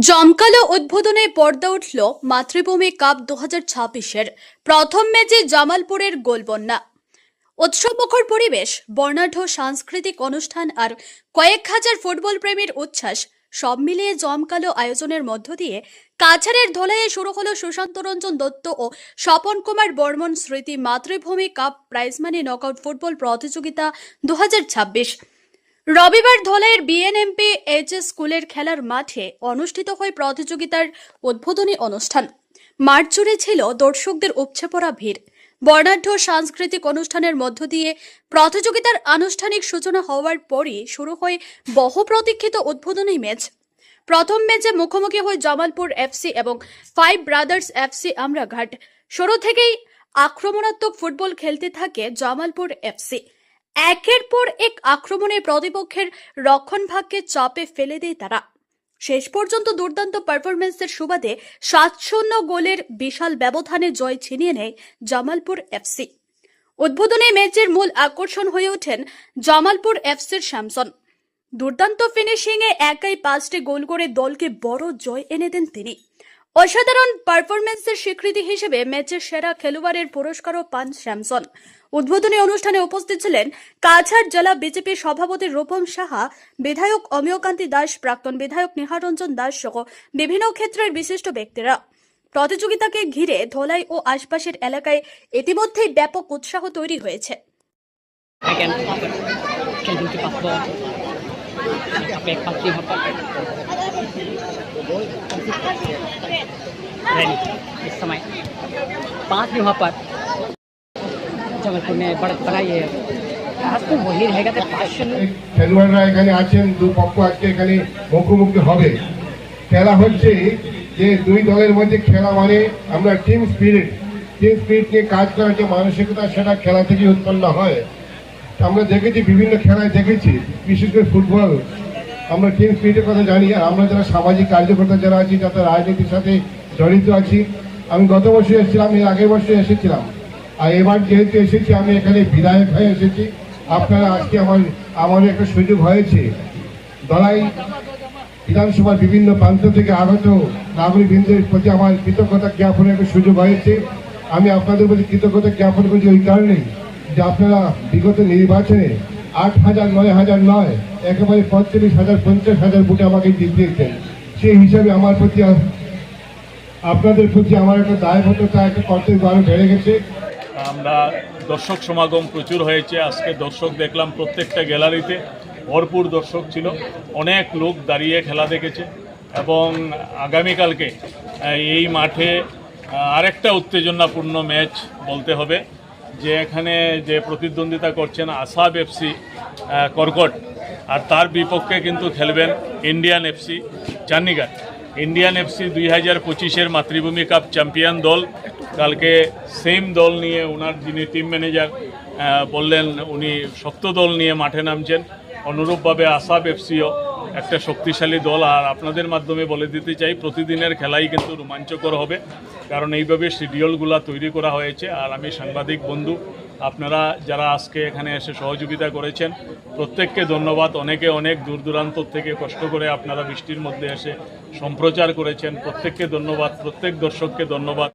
জমকালো উদ্বোধনে পর্দা উঠল মাতৃভূমি কাপ 2026-এর প্রথম ম্যাচে জামালপুরের গোলবন্যা। উৎসবমুখর পরিবেশ, বর্ণাঢ্য সাংস্কৃতিক অনুষ্ঠান আর কয়েক হাজার ফুটবল প্রেমীর উচ্ছ্বাস সব মিলিয়ে জমকালো আয়োজনের মধ্য দিয়ে কাছাড়ের ধলাইয়ে শুরু হলো সুশান্ত রঞ্জন দত্ত ও স্বপন কুমার বর্মন স্মৃতি মাতৃভূমি cup prize money knockout football প্রতিযোগিতা 2026। রবিবার ধলাইয়ের বিএনএমপি এইচএস স্কুলের খেলার মাঠে অনুষ্ঠিত হয় প্রতিযোগিতার উদ্বোধনী অনুষ্ঠান। মাঠ জুড়ে ছিল দর্শকদের উপচে পড়া ভিড়। বর্ণাঢ্য সাংস্কৃতিক অনুষ্ঠানের মধ্য দিয়ে প্রতিযোগিতার আনুষ্ঠানিক সূচনা হওয়ার পরই শুরু হয় বহু প্রতীক্ষিত উদ্বোধনী ম্যাচ। প্রথম ম্যাচে মুখোমুখি হয় জামালপুর এফসি এবং ফাইভ ব্রাদার্স এফসি আমরাঘাট। শুরু থেকেই আক্রমণাত্মক ফুটবল খেলতে থাকে জামালপুর এফসি। একের পর এক আক্রমণে প্রতিপক্ষের রক্ষণভাগকে চাপে ফেলে দেয় তারা। শেষ পর্যন্ত দুর্দান্ত পারফরমেন্সের সুবাদে 7-0 গোলের বিশাল ব্যবধানে জয় ছিনিয়ে নেয় জামালপুর এফসি। উদ্বোধনী ম্যাচের মূল আকর্ষণ হয়ে ওঠেন জামালপুর এফসির স্যামসন। দুর্দান্ত ফিনিশিংয়ে একাই 5টি গোল করে দলকে বড় জয় এনে দেন তিনি। অসাধারণ পারফরমেন্সের স্বীকৃতি হিসেবে ম্যাচের সেরা খেলোয়াড়ের পুরস্কারও পান স্যামসন। উদ্বোধনী অনুষ্ঠানে উপস্থিত ছিলেন কাছাড় জেলা বিজেপি সভাপতি রূপম সাহা, বিধায়ক অমিয়কান্তি দাস, প্রাক্তন বিধায়ক নিহার রঞ্জন দাস সহ বিভিন্ন ক্ষেত্রের বিশিষ্ট ব্যক্তিরা। প্রতিযোগিতাকে ঘিরে ধলাই ও আশপাশের এলাকায় ইতিমধ্যেই ব্যাপক উৎসাহ তৈরি হয়েছে। इस समय 5 भी वहाँ पर जबलपुर में बड़ा ये आज तो वही रहेगा तो খেলোয়াড়রা এখানে আছেন, দুপক্ষ আজকে এখানে মুখোমুখি হবে। খেলা হচ্ছে যে দুই দলের মধ্যে খেলা মানে আমরা টিম স্পিরিট নিয়ে কাজ করার যে মানসিকতা সেটা খেলা থেকে উৎপন্ন হয়। আমরা দেখেছি, বিভিন্ন খেলায় দেখেছি, বিশেষ করে ফুটবল আমরা টিম স্পিরিটের কথা জানি। আর আমরা যারা সামাজিক কার্যকর্তা যারা আছি, যারা রাজনীতির সাথে জড়িত আছি, আমি গত বছর এসেছিলাম, এর আগের বছর এসেছিলাম, আর এবার যেহেতু এসেছি আমি এখানে বিধায়ক হয়ে এসেছি। আপনারা আজকে আমার একটা সুযোগ হয়েছে ধলাই বিধানসভার বিভিন্ন প্রান্ত থেকে আগত নাগরিকবৃন্দের প্রতি আমার কৃতজ্ঞতা জ্ঞাপনের একটা সুযোগ হয়েছে। আমি আপনাদের প্রতি কৃতজ্ঞতা জ্ঞাপন করছি ওই কারণেই যে আপনারা বিগত নির্বাচনে 8,000, 9,000 নয়, একেবারে 45,000, 50,000 ভোটে আমাকে জিত দিয়েছেন। সেই হিসাবে আমার প্রতি, আপনাদের প্রতি আমার একটা দায়বদ্ধতা, একটা কর্তব্য আরো বেড়ে গেছে। আমরা দর্শক সমাগম প্রচুর হয়েছে। আজকে দর্শক দেখলাম প্রত্যেকটা গ্যালারিতে ভরপুর দর্শক ছিল, অনেক লোক দাঁড়িয়ে খেলা দেখেছে। এবং আগামীকালকে এই মাঠে আরেকটা উত্তেজনাপূর্ণ ম্যাচ বলতে হবে, যে এখানে যে প্রতিদ্বন্দ্বিতা করছেন আসাব এফসি কর্কট, আর তার বিপক্ষে কিন্তু খেলবেন Indian FC Channighat. Indian FC 2025-এর মাতৃভূমি কাপ চ্যাম্পিয়ন দল। কালকে সেম দল নিয়ে ওনার যিনি টিম ম্যানেজার বললেন উনি শক্ত দল নিয়ে মাঠে নামছেন। অনুরূপভাবে আসাব এফসিও একটা শক্তিশালী দল। আর আপনাদের মাধ্যমে বলে দিতে চাই, প্রতিদিনের খেলাই কিন্তু রোমাঞ্চকর হবে, কারণ এইভাবে শিডিউলগুলো তৈরি করা হয়েছে। আর আমি সাংবাদিক বন্ধু, আপনারা যারা আজকে এখানে এসে সহযোগিতা করেছেন প্রত্যেককে ধন্যবাদ। অনেকে অনেক দূর দূরান্ত থেকে কষ্ট করে আপনারা বৃষ্টির মধ্যে এসে সম্প্রচার করেছেন, প্রত্যেককে ধন্যবাদ, প্রত্যেক দর্শককে ধন্যবাদ।